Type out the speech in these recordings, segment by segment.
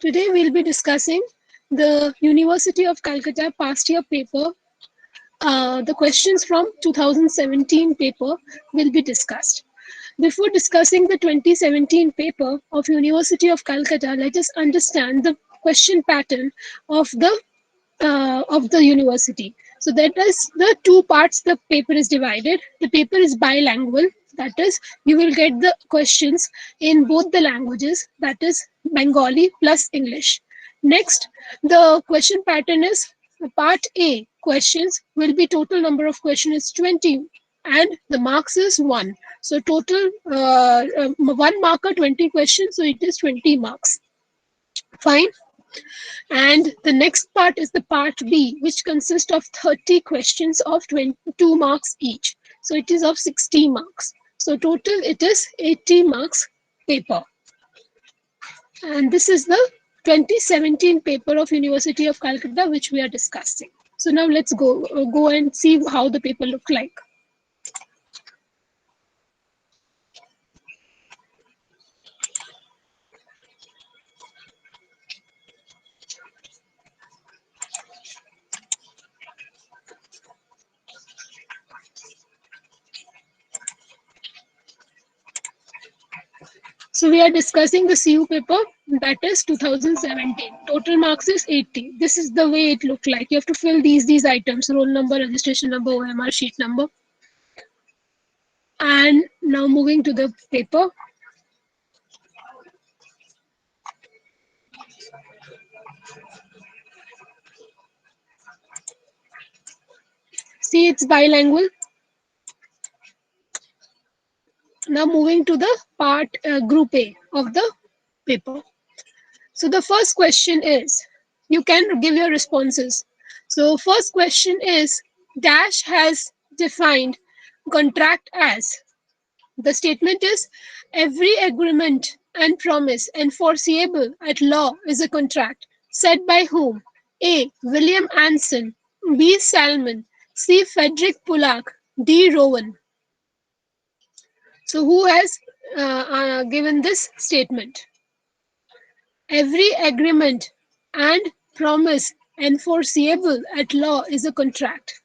Today we'll be discussing the University of Calcutta past year paper. The questions from 2017 paper will be discussed. Before discussing the 2017 paper of University of Calcutta, let us understand the question pattern of the university. So that is the two parts the paper is divided. The paper is bilingual, that is, you will get the questions in both the languages, that is Bengali plus English. Next, the question pattern is part A. Questions will be total number of questions is 20 and the marks is 1. So total 1 marker 20 questions, so it is 20 marks. Fine. And the next part is the part B, which consists of 30 questions of 22 marks each. So it is of 60 marks. So total it is 80 marks paper. And this is the 2017 paper of University of Calcutta, which we are discussing. So now let's go and see how the paper look like. So we are discussing the CU paper, that is 2017. Total marks is 80. This is the way it looked like. You have to fill these items: roll number, registration number, OMR sheet number. And now moving to the paper. See, it's bilingual. Now moving to the part group A of the paper. So the first question is, you can give your responses. So first question is, Dash has defined contract as. The statement is, every agreement and promise enforceable at law is a contract. Said by whom? A. William Anson, B. Salmon, C. Frederick Pollack, D. Rowan. So who has given this statement? Every agreement and promise enforceable at law is a contract.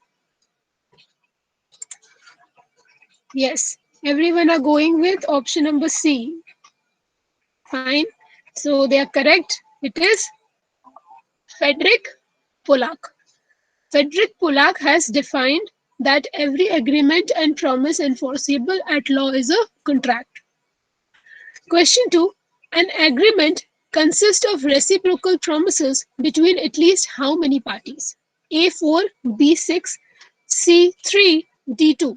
Yes, everyone are going with option number C. Fine. So they are correct. It is Frederick Pollack. Frederick Pollack has defined that every agreement and promise enforceable at law is a contract. Question 2. An agreement consists of reciprocal promises between at least how many parties? A4, B6, C3, D2.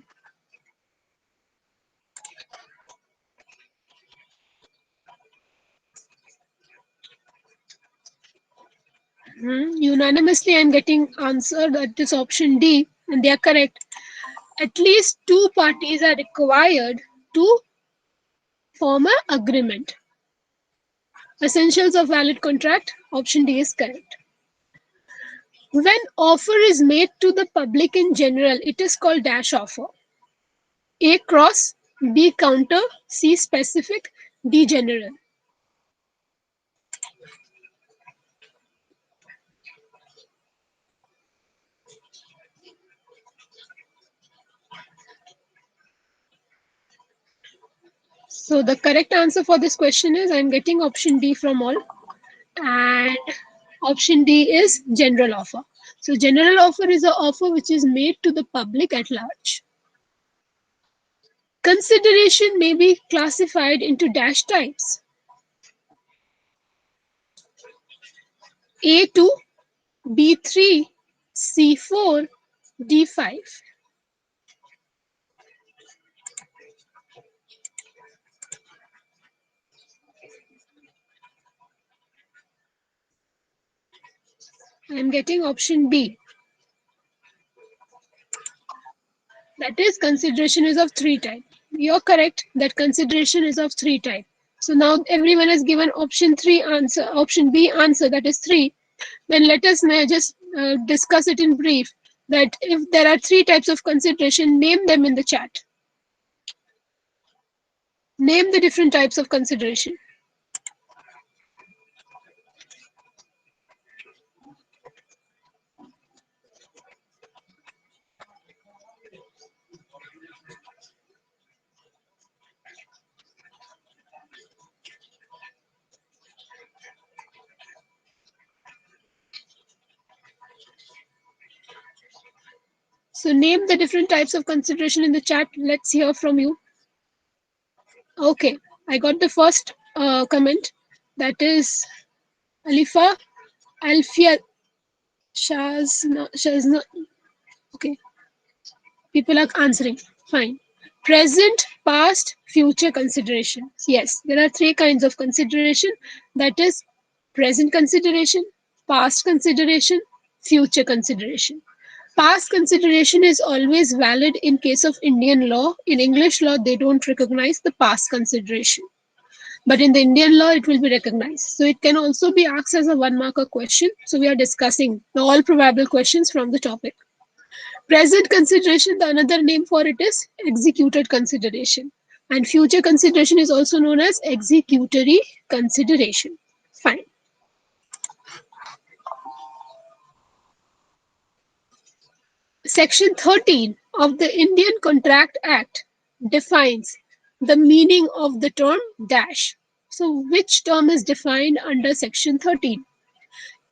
Unanimously, I am getting answer that is option D, and they are correct. At least two parties are required to form an agreement. Essentials of valid contract, option D is correct. When offer is made to the public in general, it is called dash offer. A cross, B counter, C specific, D general. So the correct answer for this question is, I'm getting option D from all. And option D is general offer. So general offer is an offer which is made to the public at large. Consideration may be classified into dash types. A2, B3, C4, D5. I'm getting option B. That is, consideration is of three types. You're correct that consideration is of three types. So now everyone has given option 3 answer, option B answer, that is 3. Then let us just discuss it in brief, that if there are three types of consideration, name them in the chat. Name the different types of consideration. So name the different types of consideration in the chat. Let's hear from you. Okay, I got the first comment. That is Alifa Alfia Shazna. Okay, people are answering. Fine. Present, past, future consideration. Yes, there are three kinds of consideration. That is present consideration, past consideration, future consideration. Past consideration is always valid in case of Indian law. In English law, they don't recognize the past consideration. But in the Indian law, it will be recognized. So it can also be asked as a one marker question. So we are discussing the all probable questions from the topic. Present consideration, the another name for it is executed consideration. And future consideration is also known as executory consideration. Fine. Section 13 of the Indian Contract Act defines the meaning of the term dash. So, which term is defined under Section 13?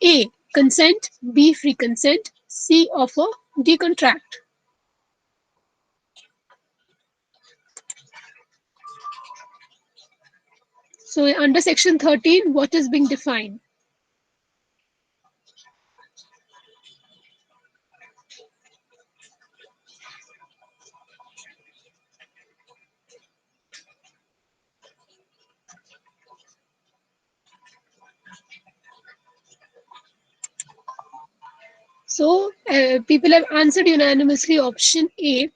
A. Consent. B. Free consent. C. Offer. D. Contract. So, under Section 13, what is being defined? So, people have answered unanimously option A,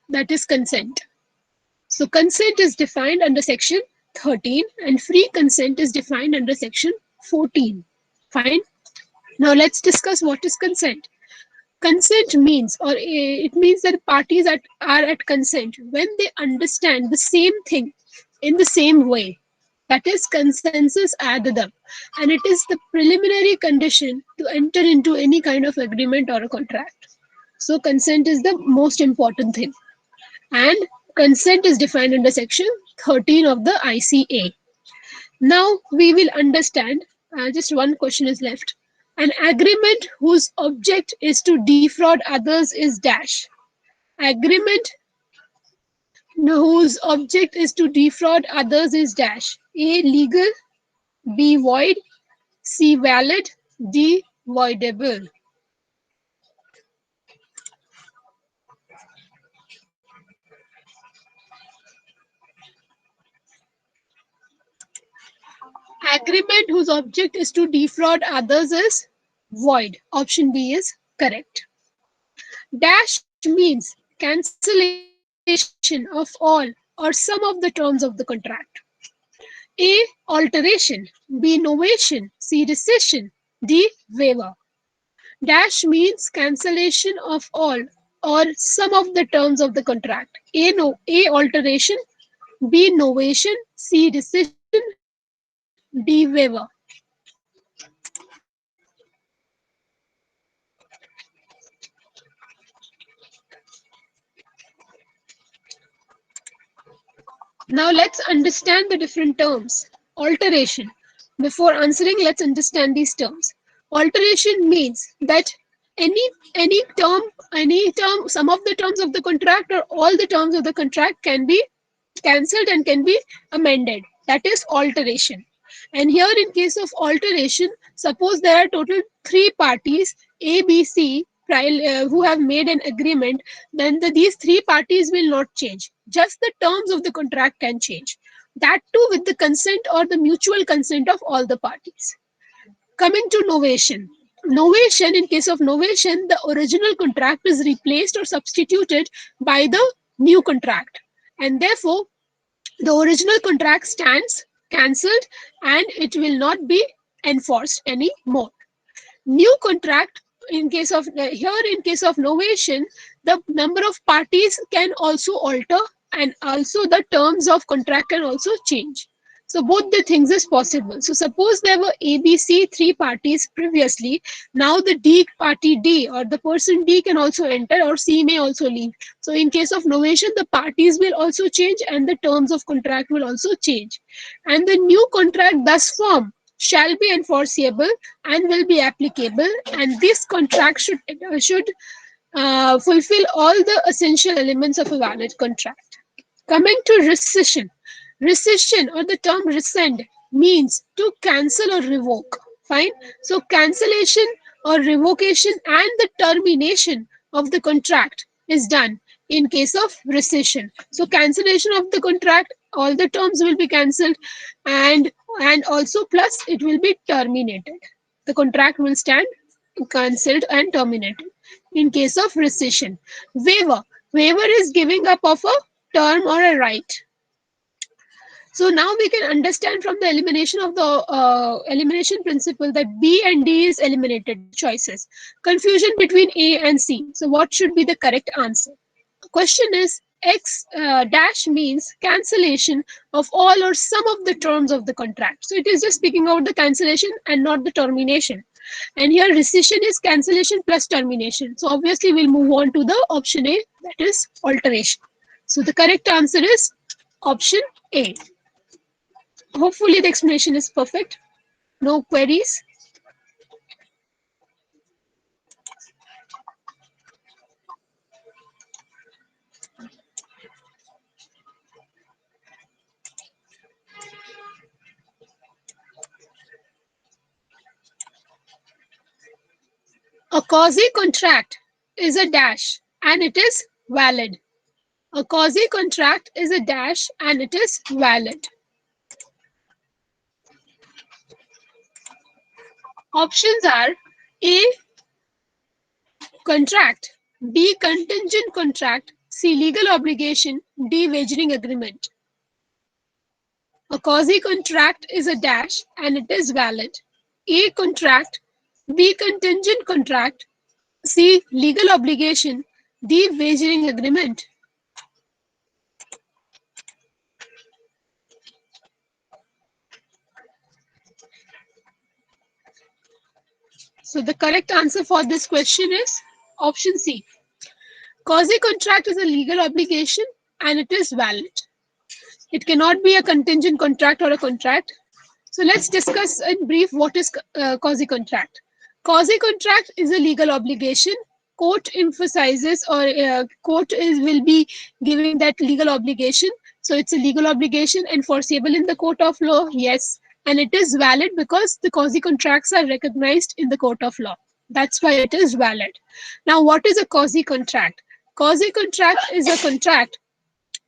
that is consent. So, consent is defined under section 13 and free consent is defined under section 14. Fine. Now, let's discuss what is consent. Consent means, or it means that parties are at consent when they understand the same thing in the same way. That is consensus adedam, and it is the preliminary condition to enter into any kind of agreement or a contract. So consent is the most important thing, and consent is defined under section 13 of the ICA. Now we will understand. Just one question is left. An agreement whose object is to defraud others is dash. Agreement whose object is to defraud others is dash. A. Legal. B. Void. C. Valid. D. Voidable. Agreement whose object is to defraud others is void. Option B is correct. Dash means cancellation of all or some of the terms of the contract. A. Alteration. B. Novation. C. Rescission. D. Waiver. Dash means cancellation of all or some of the terms of the contract. A. Alteration. B. Novation. C. Rescission. D. Waiver. Now let's understand the different terms. Alteration. Before answering, let's understand these terms. Alteration means that any term, some of the terms of the contract or all the terms of the contract can be cancelled and can be amended. That is alteration. And here, in case of alteration, suppose there are total three parties, A, B, C, who have made an agreement, then these three parties will not change. Just the terms of the contract can change. That too with the consent or the mutual consent of all the parties. Coming to novation. Novation, in case of novation, the original contract is replaced or substituted by the new contract. And therefore, the original contract stands cancelled and it will not be enforced anymore. New contract, in case of here, in case of novation, the number of parties can also alter and also the terms of contract can also change. So both the things is possible. So suppose there were ABC three parties previously. Now the D party D or the person D can also enter or C may also leave. So in case of novation, the parties will also change and the terms of contract will also change. And the new contract thus formed shall be enforceable and will be applicable. And this contract should fulfill all the essential elements of a valid contract. Coming to rescission. Rescission or the term rescind means to cancel or revoke. Fine. So cancellation or revocation and the termination of the contract is done in case of rescission. So cancellation of the contract, all the terms will be cancelled, and also plus it will be terminated. The contract will stand cancelled and terminated. In case of rescission, waiver. Waiver is giving up of a term or a right. So now we can understand from the elimination of the elimination principle that B and D is eliminated, the choices. Confusion between A and C. So what should be the correct answer? The question is X dash means cancellation of all or some of the terms of the contract. So it is just speaking about the cancellation and not the termination. And here rescission is cancellation plus termination. So obviously we'll move on to the option A, that is alteration. So the correct answer is option A. Hopefully the explanation is perfect. No queries. A quasi contract is a dash and it is valid. A quasi contract is a dash and it is valid. Options are A, contract, B, contingent contract, C, legal obligation, D, wagering agreement. A quasi contract is a dash and it is valid. A, contract, B, contingent contract, C, legal obligation, D, wagering agreement. So the correct answer for this question is option C. Quasi contract is a legal obligation and it is valid. It cannot be a contingent contract or a contract. So let's discuss in brief what is quasi contract. Quasi contract is a legal obligation. Court emphasizes or court will be giving that legal obligation. So it's a legal obligation enforceable in the court of law. Yes, and it is valid because the quasi contracts are recognized in the court of law. That's why it is valid. Now, what is a quasi contract? Quasi contract is a contract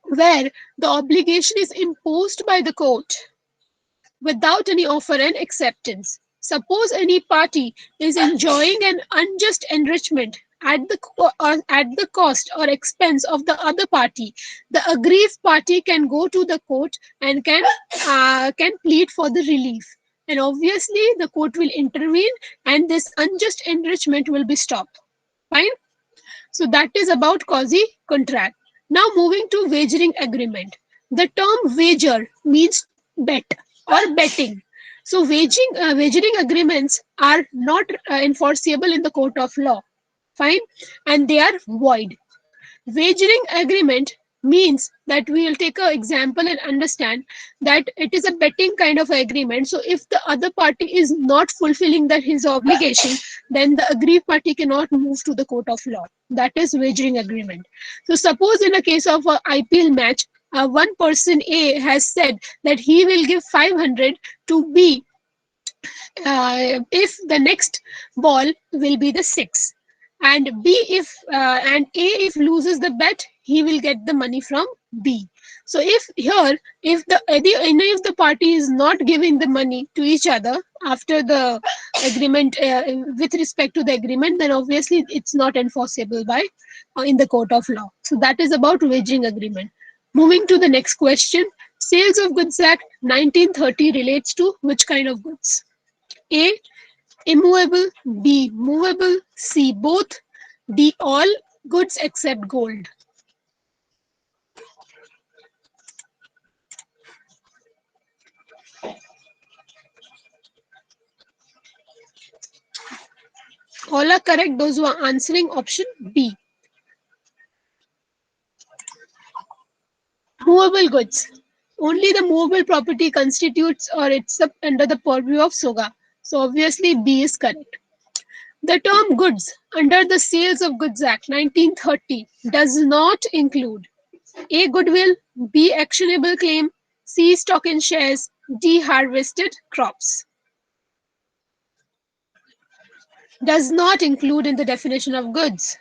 where the obligation is imposed by the court without any offer and acceptance. Suppose any party is enjoying an unjust enrichment at the cost or expense of the other party. The aggrieved party can go to the court and can plead for the relief. And obviously, the court will intervene, and this unjust enrichment will be stopped. Fine. So that is about quasi contract. Now moving to wagering agreement. The term wager means bet or betting. So wagering agreements are not enforceable in the court of law. Fine, and they are void. Wagering agreement means that we will take an example and understand that it is a betting kind of agreement. So if the other party is not fulfilling his obligation, then the aggrieved party cannot move to the court of law. That is wagering agreement. So suppose in a case of an IPL match, one person A has said that he will give 500 to B if the next ball will be the six, and B if and A if loses the bet, he will get the money from B. So if any of the party is not giving the money to each other after the agreement with respect to the agreement, then obviously it's not enforceable by in the court of law. So that is about wagering agreement. Moving to the next question, Sales of Goods Act 1930 relates to which kind of goods? A, immovable, B, movable, C, both, D, all goods except gold. All are correct, those who are answering option B. Movable goods. Only the movable property constitutes or it's under the purview of SOGA. So obviously B is correct. The term goods under the Sales of Goods Act 1930 does not include A. Goodwill, B. Actionable claim, C. Stock in shares, D. Harvested crops. Does not include in the definition of goods.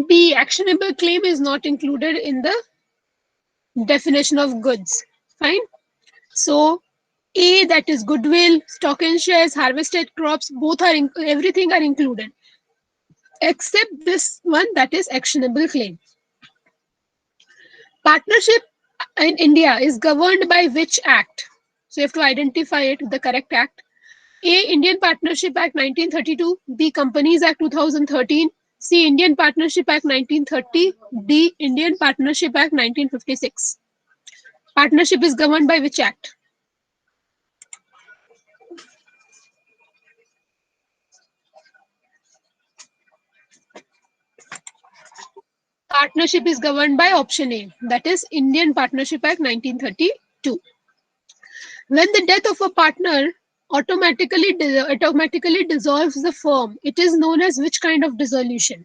B. Actionable claim is not included in the definition of goods. Fine. So A, that is goodwill, stock and shares, harvested crops, both are everything are included except this one, that is actionable claim. Partnership in India is governed by which act? So you have to identify it, the correct act. A. Indian Partnership Act 1932, B. Companies Act 2013, C. Indian Partnership Act 1930, D. Indian Partnership Act 1956. Partnership is governed by which act? Partnership is governed by option A, that is Indian Partnership Act 1932. When the death of a partner automatically dissolves the firm, it is known as which kind of dissolution?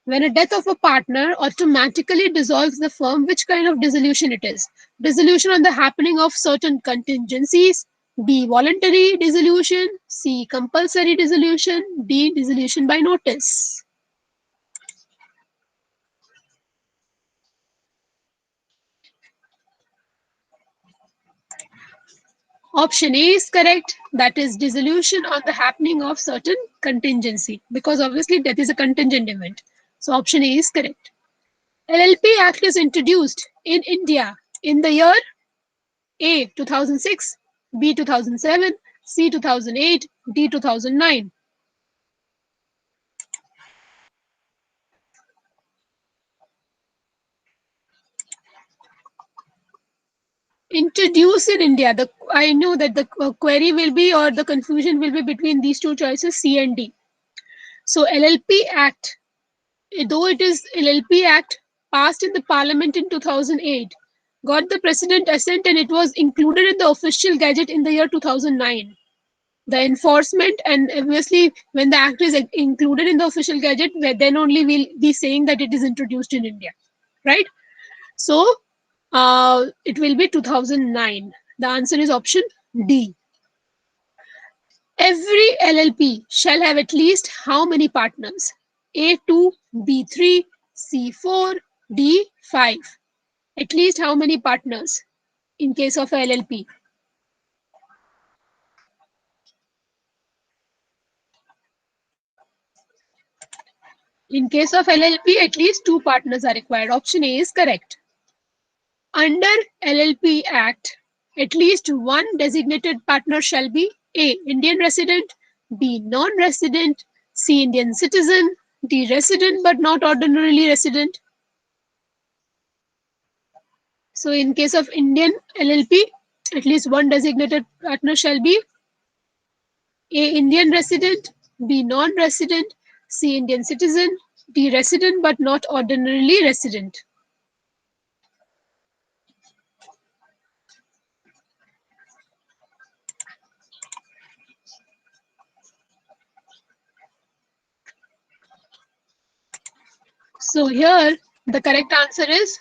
When a death of a partner automatically dissolves the firm, which kind of dissolution it is? Dissolution on the happening of certain contingencies, B. Voluntary dissolution, C. Compulsory dissolution, D. Dissolution by notice. Option A is correct. That is dissolution on the happening of certain contingency, because obviously death is a contingent event. So option A is correct. LLP Act is introduced in India in the year A 2006, B 2007, C 2008, D 2009. Introduced in India. I know that the query will be, or the confusion will be between these two choices, C and D. So LLP Act, though it is LLP Act passed in the Parliament in 2008, got the President assent and it was included in the official gazette in the year 2009. The enforcement, and obviously when the act is included in the official gazette, then only we'll be saying that it is introduced in India, right? So it will be 2009. The answer is option D. Every LLP shall have at least how many partners? A2, B3, C4, D5. At least how many partners in case of LLP? In case of LLP, at least two partners are required. Option A is correct. Under LLP Act, at least one designated partner shall be A. Indian resident, B. Non-resident, C. Indian citizen, D. Resident but not ordinarily resident. So in case of Indian LLP, at least one designated partner shall be A. Indian resident, B. Non-resident, C. Indian citizen, D. Resident but not ordinarily resident. So here the correct answer is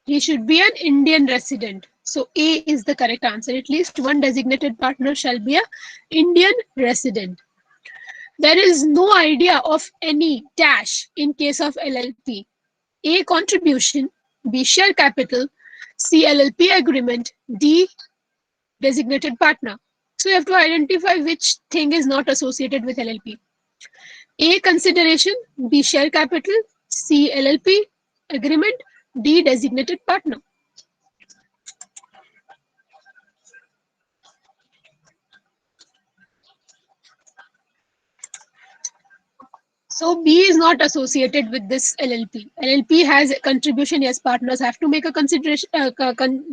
he should be an Indian resident. So A is the correct answer. At least one designated partner shall be an Indian resident. There is no idea of any dash in case of LLP. A. Contribution, B. Share capital, C. LLP agreement, D. Designated partner. So you have to identify which thing is not associated with LLP. A. Consideration, B. Share capital, C. LLP agreement, D. Designated partner. So B is not associated with this LLP. LLP has a contribution. Yes, partners have to make a consideration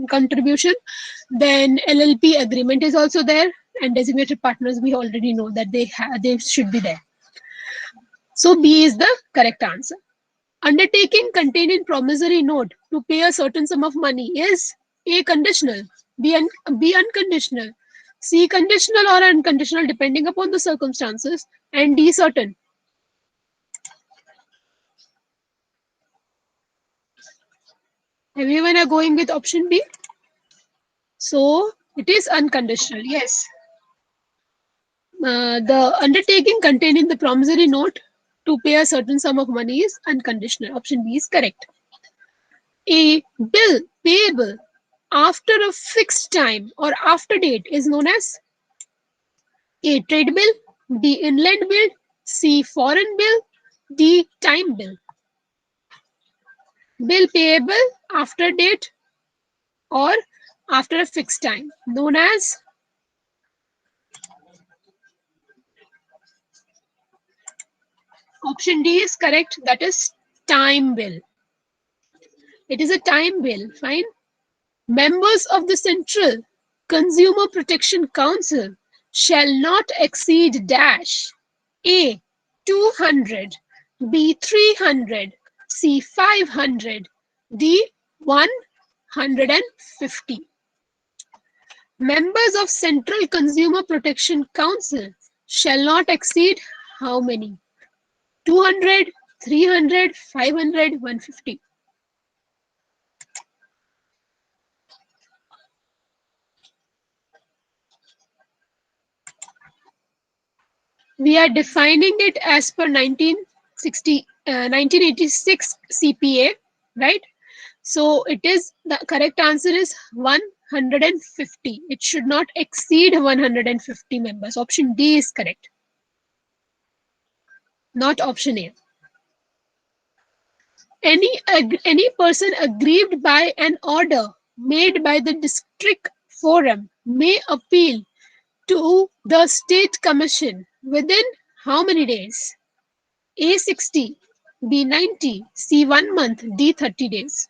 contribution. Then LLP agreement is also there, and designated partners we already know that they should be there. So B is the correct answer. Undertaking contained in promissory note to pay a certain sum of money is A conditional, B unconditional, C conditional or unconditional depending upon the circumstances, and D certain. Everyone are going with option B. So it is unconditional. Yes. The undertaking contained in the promissory note to pay a certain sum of money is unconditional. Option B is correct. A bill payable after a fixed time or after date is known as A trade bill, B inland bill, C foreign bill, D time bill. Bill payable after date or after a fixed time, known as option D is correct, that is time bill. It is a time bill, fine. Members of the Central Consumer Protection Council shall not exceed dash A 200, B 300, C 500, D 150. Members of Central Consumer Protection Council shall not exceed how many? 200, 300, 500, 150. We are defining it as per 1986 CPA, right? So it is, the correct answer is 150. It should not exceed 150 members. Option D is correct, not option A. Any person aggrieved by an order made by the district forum may appeal to the state commission within how many days? A 60, B 90, C 1 month, D 30 days.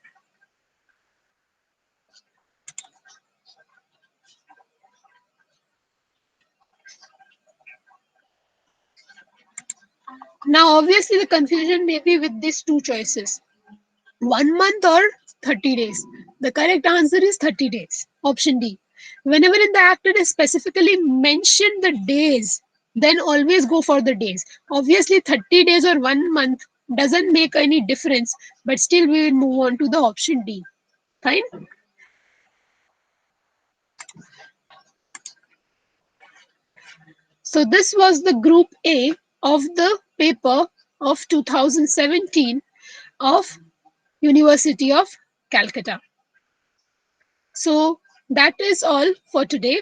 Now, obviously, the confusion may be with these two choices, 1 month or 30 days. The correct answer is 30 days. Option D. Whenever in the act it is specifically mentioned the days, then always go for the days. Obviously, 30 days or 1 month doesn't make any difference, but still we will move on to the option D. Fine. So this was the group A of the paper of 2017 of University of Calcutta. So that is all for today.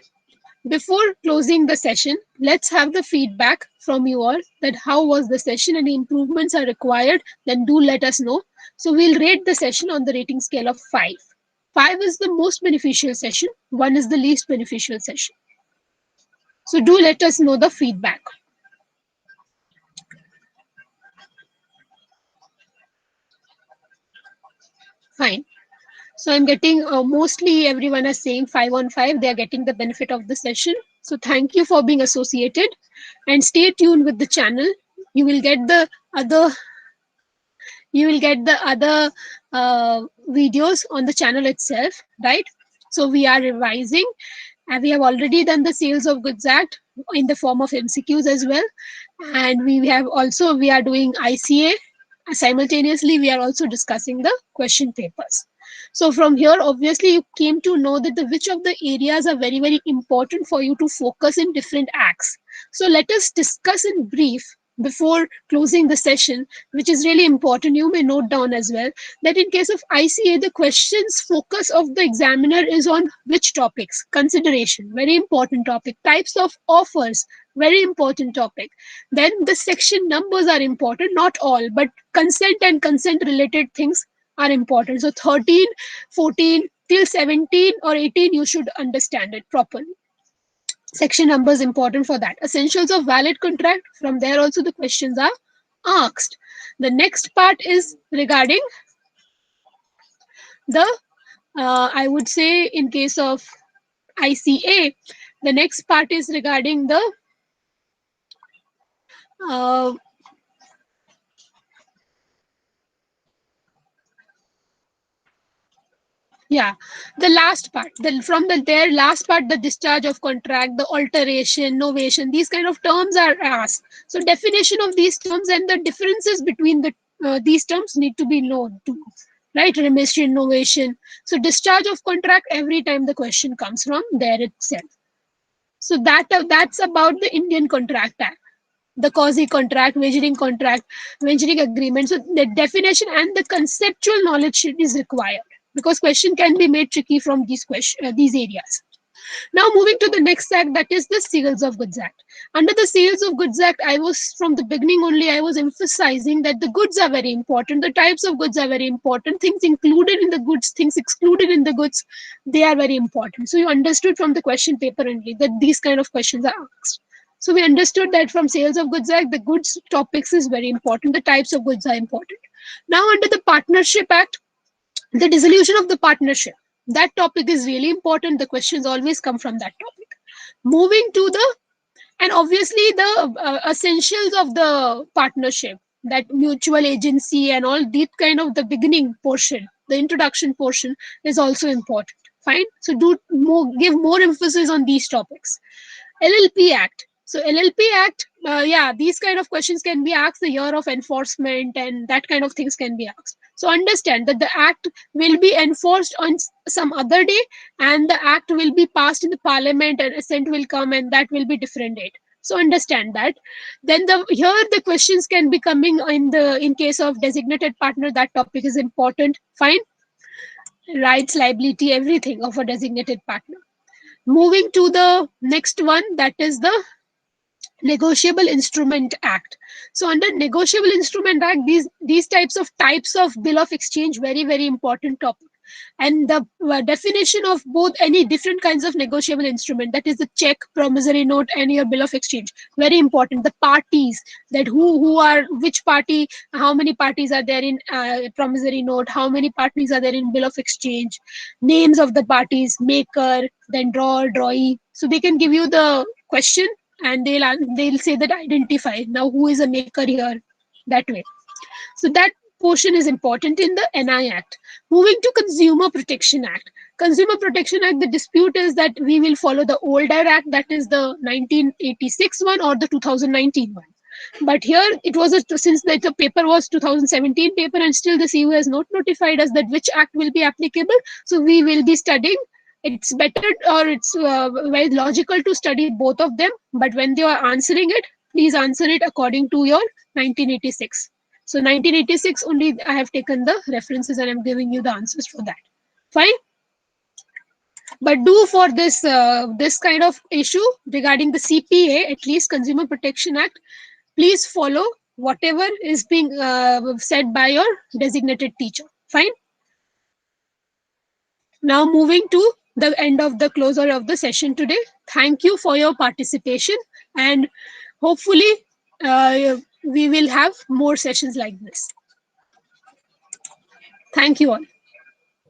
Before closing the session, let's have the feedback from you all that how was the session, any improvements are required, then do let us know. So we'll rate the session on the rating scale of 5. 5 is the most beneficial session, 1 is the least beneficial session. So do let us know the feedback. Fine. So I'm getting mostly everyone is saying 5 on 5. They are getting the benefit of the session. So thank you for being associated and stay tuned with the channel. You will get the other videos on the channel itself, right? So we are revising and we have already done the Sales of Goods Act in the form of MCQs as well. And we are doing ICA. Simultaneously, we are also discussing the question papers. So from here, obviously, you came to know that which of the areas are very, very important for you to focus in different acts. So let us discuss in brief before closing the session, which is really important. You may note down as well that in case of ICA, the questions focus of the examiner is on which topics? Consideration, very important topic. Types of offers, very important topic. Then the section numbers are important, not all, but consent and consent related things are important. So 13, 14 till 17 or 18, you should understand it properly. Section number is important for that. Essentials of valid contract, from there also the questions are asked. The next part is regarding the, I would say in case of ICA, the next part is regarding the uh, Yeah, the last part, from their last part, the discharge of contract, the alteration, novation, these kind of terms are asked. So definition of these terms and the differences between these terms need to be known too, right? Remission, novation. So discharge of contract every time the question comes from there itself. So that's about the Indian Contract Act, the quasi contract, wagering agreement. So the definition and the conceptual knowledge is required because question can be made tricky from these areas. Now moving to the next act, that is the Sales of Goods Act. Under the Sales of Goods Act, I was from the beginning only I was emphasizing that the goods are very important, the types of goods are very important, things included in the goods, things excluded in the goods, they are very important. So you understood from the question paper only that these kind of questions are asked. So we understood that from Sales of Goods Act, the goods topics is very important, the types of goods are important. Now under the Partnership Act, the dissolution of the partnership, that topic is really important, the questions always come from that topic. Moving to the, and obviously the essentials of the partnership, that mutual agency and all, that kind of the beginning portion, the introduction portion is also important. Fine, so do more, give more emphasis on these topics. LLP Act. So LLP Act, yeah, these kind of questions can be asked, the year of enforcement and that kind of things can be asked. So understand that the act will be enforced on some other day, and the act will be passed in the parliament and assent will come, and that will be different date. So understand that. Then the here the questions can be coming in case of designated partner. That topic is important. Fine, rights, liability, everything of a designated partner. Moving to the next one, that is the Negotiable Instrument Act. So under Negotiable Instrument Act, these types of bill of exchange, very important topic. And the definition of both any different kinds of negotiable instrument, that is the check, promissory note, and your bill of exchange, very important. The parties, that who are which party, how many parties are there in promissory note, how many parties are there in bill of exchange, names of the parties, maker, then drawer, drawee. So they can give you the question and they'll say that identify now who is a maker here, that way. So that portion is important in the NI Act. Moving to Consumer Protection Act. Consumer Protection Act, the dispute is that we will follow the older act, that is the 1986 one or the 2019 one. But here it was since the paper was 2017 paper and still the CU has not notified us that which act will be applicable. So we will be studying. It's better, or it's very logical to study both of them. But when they are answering it, please answer it according to your 1986. So 1986 only I have taken the references and I'm giving you the answers for that. Fine. But do for this kind of issue regarding the CPA, at least Consumer Protection Act, please follow whatever is being said by your designated teacher. Fine. Now moving to the end of the closure of the session today. Thank you for your participation, and hopefully we will have more sessions like this. Thank you all.